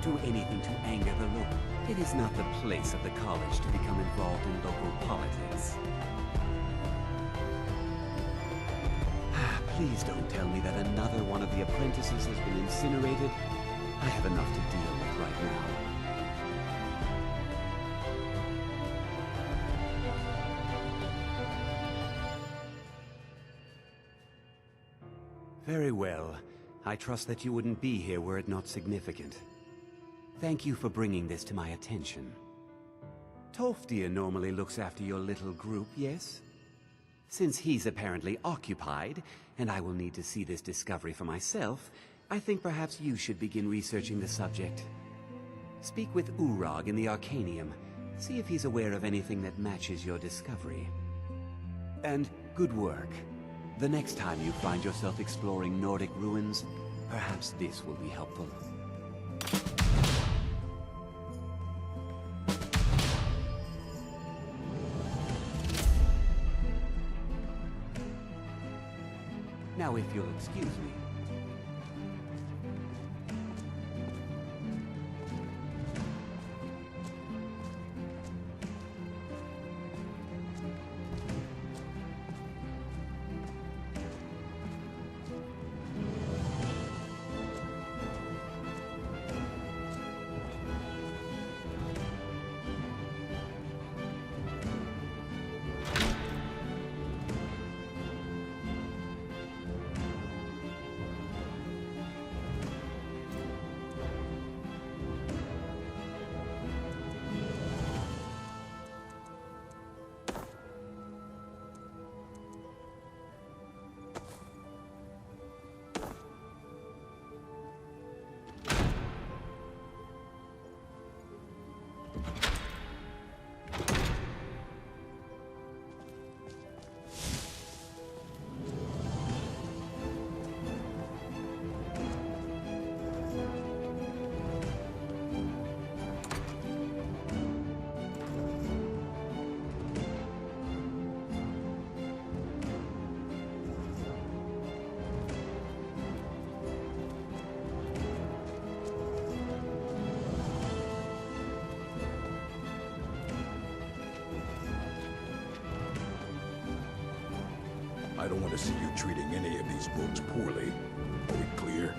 Don't do anything to anger the local. It is not the place of the college to become involved in local politics. Please don't tell me that another one of the apprentices has been incinerated. I have enough to deal with right now. Very well. I trust that you wouldn't be here were it not significant. Thank you for bringing this to my attention. Tolfdir normally looks after your little group, yes? Since he's apparently occupied, and I will need to see this discovery for myself, I think perhaps you should begin researching the subject. Speak with Urag in the Arcanium. See if he's aware of anything that matches your discovery. And good work. The next time you find yourself exploring Nordic ruins, perhaps this will be helpful. Now, if you'll excuse me. I don't want to see you treating any of these books poorly. Are we clear?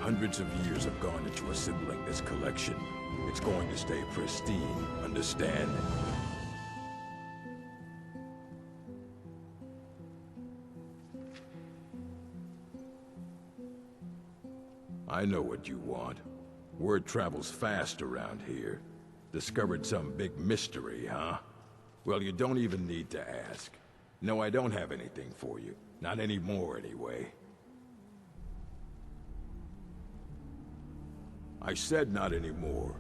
Hundreds of years have gone into assembling this collection. It's going to stay pristine, understand? I know what you want. Word travels fast around here. Discovered some big mystery, huh? Well, you don't even need to ask. No, I don't have anything for you. Not anymore, anyway. I said not anymore.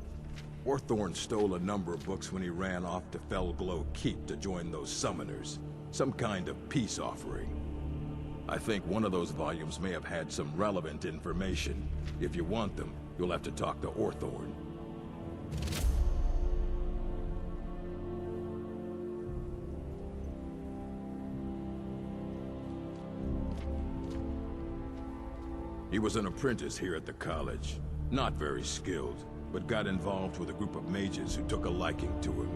Orthorn stole a number of books when he ran off to Felglow Keep to join those summoners. Some kind of peace offering. I think one of those volumes may have had some relevant information. If you want them, you'll have to talk to Orthorn. He was an apprentice here at the college. Not very skilled, but got involved with a group of mages who took a liking to him.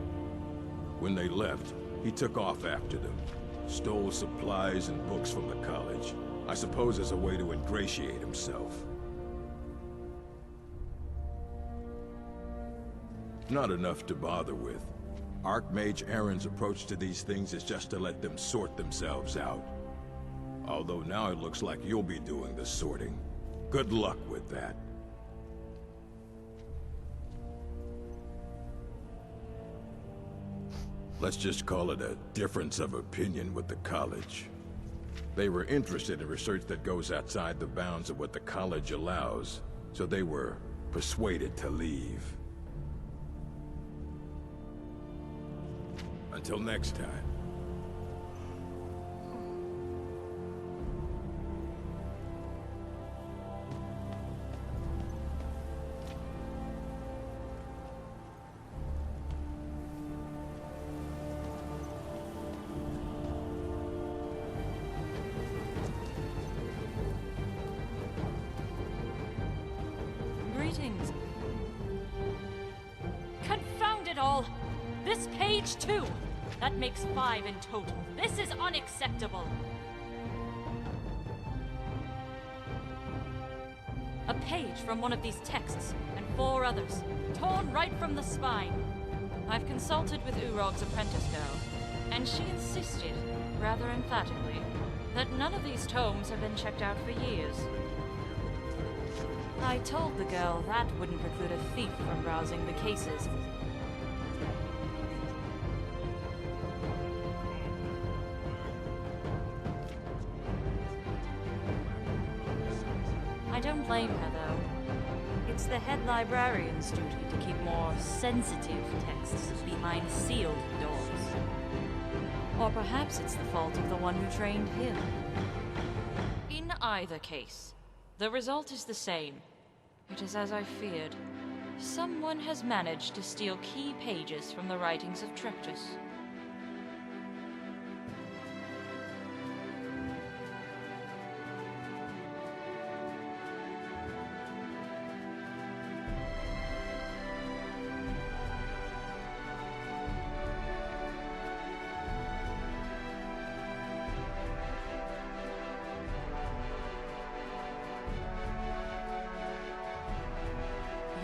When they left, he took off after them. Stole supplies and books from the college. I suppose as a way to ingratiate himself. Not enough to bother with. Archmage Aaron's approach to these things is just to let them sort themselves out. Although now it looks like you'll be doing the sorting. Good luck with that. Let's just call it a difference of opinion with the college. They were interested in research that goes outside the bounds of what the college allows, so they were persuaded to leave. Until next time. This page too! That makes 5 in total. This is unacceptable! A page from one of these texts, and 4 others, torn right from the spine. I've consulted with Urog's apprentice girl, and she insisted, rather emphatically, that none of these tomes have been checked out for years. I told the girl that wouldn't preclude a thief from browsing the cases. I don't blame her, though. It's the head librarian's duty to keep more sensitive texts behind sealed doors. Or perhaps it's the fault of the one who trained him. In either case, the result is the same. It is as I feared. Someone has managed to steal key pages from the writings of Trictus.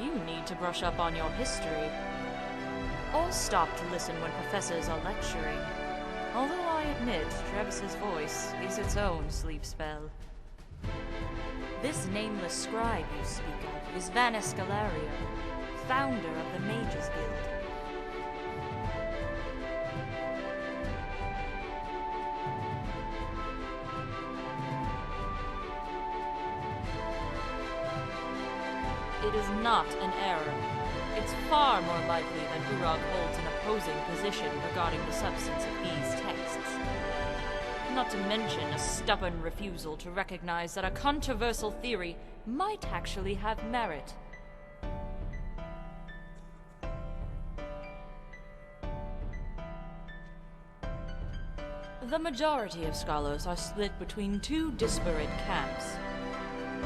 You need to brush up on your history. Or stop to listen when professors are lecturing. Although I admit, Travis's voice is its own sleep spell. This nameless scribe you speak of is Vanus Galaria, founder of the Mages Guild. It is not an error. It's far more likely that Urog holds an opposing position regarding the substance of these texts. Not to mention a stubborn refusal to recognize that a controversial theory might actually have merit. The majority of scholars are split between 2 disparate camps.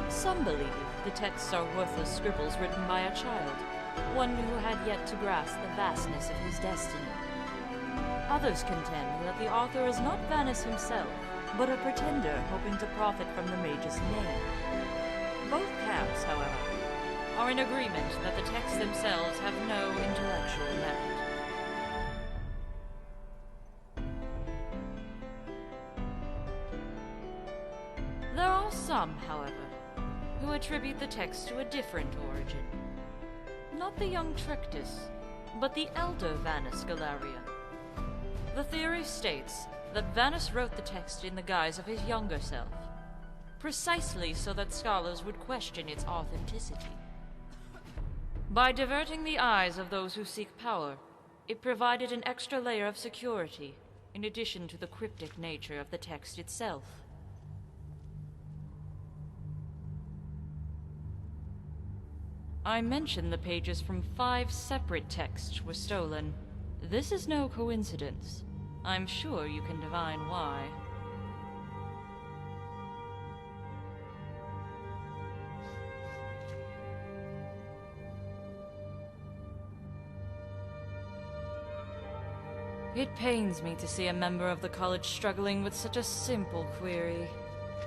Some believe the texts are worthless scribbles written by a child, one who had yet to grasp the vastness of his destiny. Others contend that the author is not Vanus himself, but a pretender hoping to profit from the mage's name. Both camps, however, are in agreement that the texts themselves have no intellectual merit. There are some, however, who attribute the text to a different origin. Not the young Trictus, but the elder Vanus Galarian. The theory states that Vanus wrote the text in the guise of his younger self, precisely so that scholars would question its authenticity. By diverting the eyes of those who seek power, it provided an extra layer of security, in addition to the cryptic nature of the text itself. I mentioned the pages from 5 separate texts were stolen. This is no coincidence. I'm sure you can divine why. It pains me to see a member of the college struggling with such a simple query.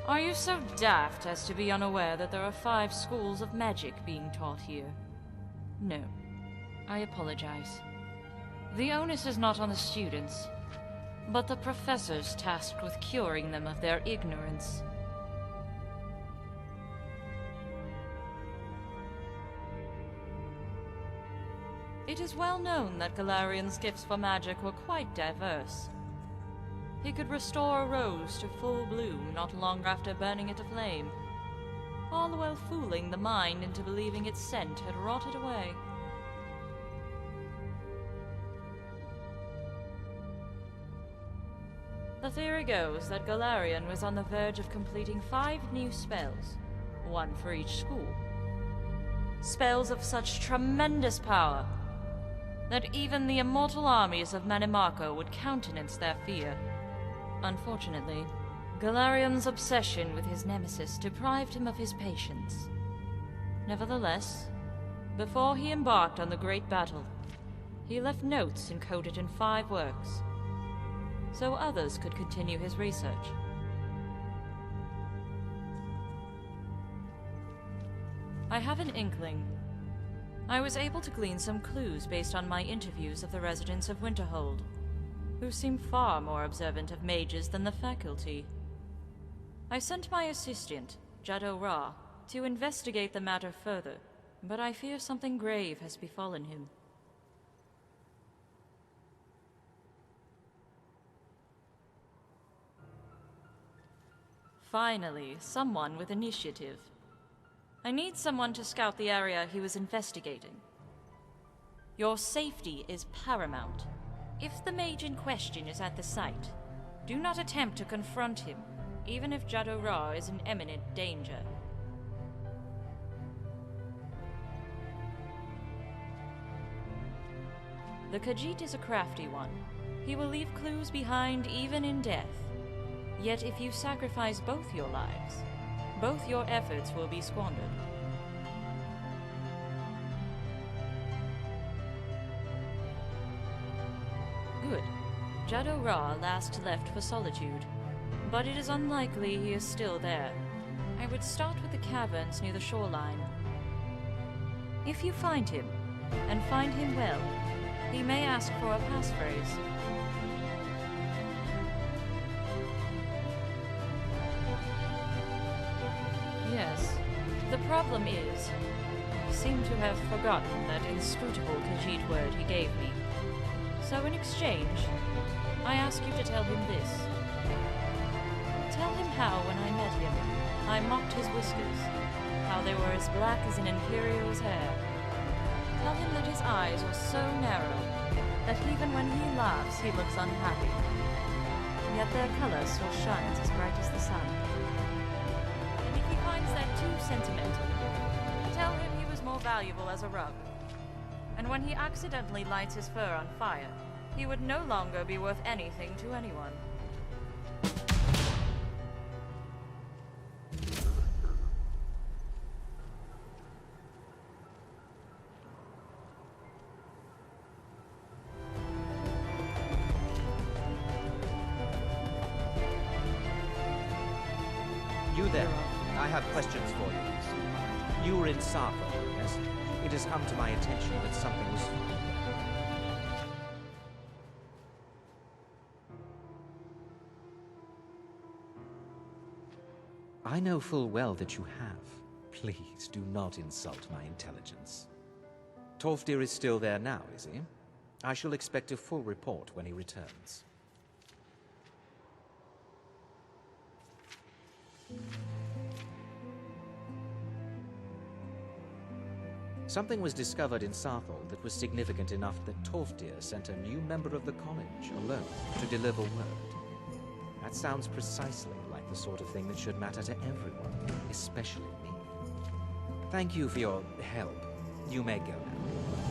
Are you so daft as to be unaware that there are 5 schools of magic being taught here? No. I apologize. The onus is not on the students, but the professors tasked with curing them of their ignorance. It is well known that Galarian's gifts for magic were quite diverse. He could restore a rose to full bloom not long after burning it aflame, all the while fooling the mind into believing its scent had rotted away. The theory goes that Galarian was on the verge of completing 5 new spells, one for each school. Spells of such tremendous power that even the immortal armies of Manimarco would countenance their fear. Unfortunately, Galarian's obsession with his nemesis deprived him of his patience. Nevertheless, before he embarked on the great battle, He left notes encoded in 5 works, so others could continue his research. I have an inkling. I was able to glean some clues based on my interviews of the residents of Winterhold, who seem far more observant of mages than the faculty. I sent my assistant, Jado Ra, to investigate the matter further, but I fear something grave has befallen him. Finally, someone with initiative. I need someone to scout the area he was investigating. Your safety is paramount. If the mage in question is at the site, do not attempt to confront him, even if Jado Ra is in imminent danger. The Khajiit is a crafty one. He will leave clues behind even in death. Yet if you sacrifice both your lives, both your efforts will be squandered. Good. Jado Ra last left for Solitude, but it is unlikely he is still there. I would start with the caverns near the shoreline. If you find him, and find him well, he may ask for a passphrase. Yes. The problem is, I seem to have forgotten that inscrutable Khajiit word he gave me. So in exchange, I ask you to tell him this. Tell him how, when I met him, I mocked his whiskers, how they were as black as an Imperial's hair. Tell him that his eyes are so narrow that even when he laughs, he looks unhappy. Yet their color still shines as bright as the sun. And if he finds that too sentimental, tell him he was more valuable as a rug. And when he accidentally lights his fur on fire, he would no longer be worth anything to anyone. You there. I have questions for you. You were in Sarko, yes? It has come to my attention that something was... I know full well that you have. Please, do not insult my intelligence. Tolfdir is still there now, is he? I shall expect a full report when he returns. Something was discovered in Sarthal that was significant enough that Tolfdir sent a new member of the college alone to deliver word. That sounds precisely like the sort of thing that should matter to everyone, especially me. Thank you for your help. You may go now.